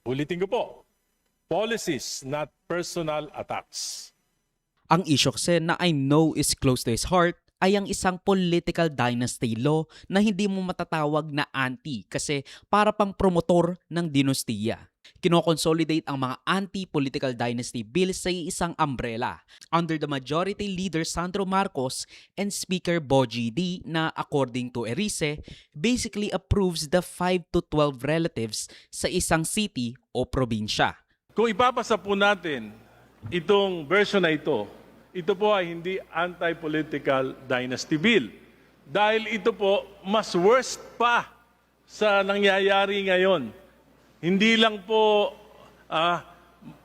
Ulitin ko po, policies, not personal attacks. Ang issue kasi na I know is close to his heart ay ang isang political dynasty law na hindi mo matatawag na anti kasi para pang promotor ng dinostiya. Kinoconsolidate ang mga anti-political dynasty bill sa isang umbrella under the majority leader Sandro Marcos and Speaker Bogie D na according to Erice, basically approves the 5 to 12 relatives sa isang city o probinsya. Kung ipapasa po natin itong version na ito po ay hindi anti-political dynasty bill. Dahil ito po, mas worst pa sa nangyayari ngayon. Hindi lang po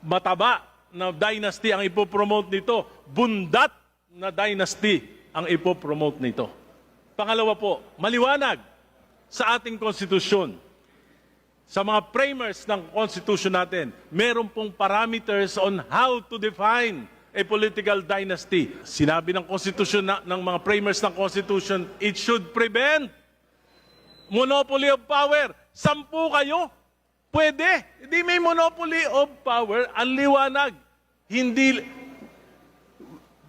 mataba na dynasty ang ipopromote nito, bundat na dynasty ang ipopromote nito. Pangalawa po, maliwanag sa ating konstitusyon. Sa mga framers ng Constitution natin, meron pong parameters on how to define a political dynasty. Sinabi ng Constitution ng mga framers ng Constitution, it should prevent monopoly of power. 10 kayo, pwede. Hindi may monopoly of power, ang liwanag. Hindi,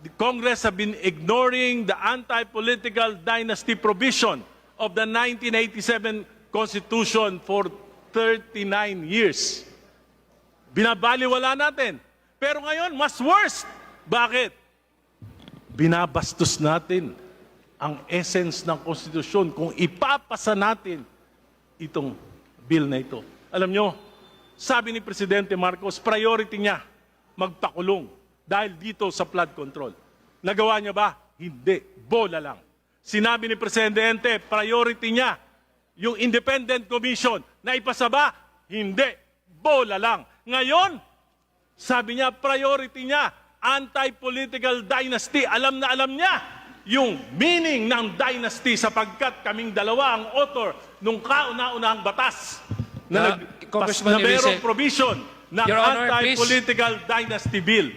the Congress have been ignoring the anti-political dynasty provision of the 1987 Constitution for 39 years. Binabaliwala natin. Pero ngayon, mas worse. Bakit? Binabastos natin ang essence ng konstitusyon kung ipapasa natin itong bill na ito. Alam nyo, sabi ni Presidente Marcos, priority niya magpakulong dahil dito sa flood control. Nagawa niya ba? Hindi. Bola lang. Sinabi ni Presidente, priority niya yung independent commission na ipasa ba? Hindi. Bola lang. Ngayon, sabi niya, priority niya, anti-political dynasty. Alam na alam niya yung meaning ng dynasty sapagkat kaming dalawa ang author nung kauna-unahang batas na, Congressman na mayroong Erice, provision ng Your Honor, anti-political dynasty bill.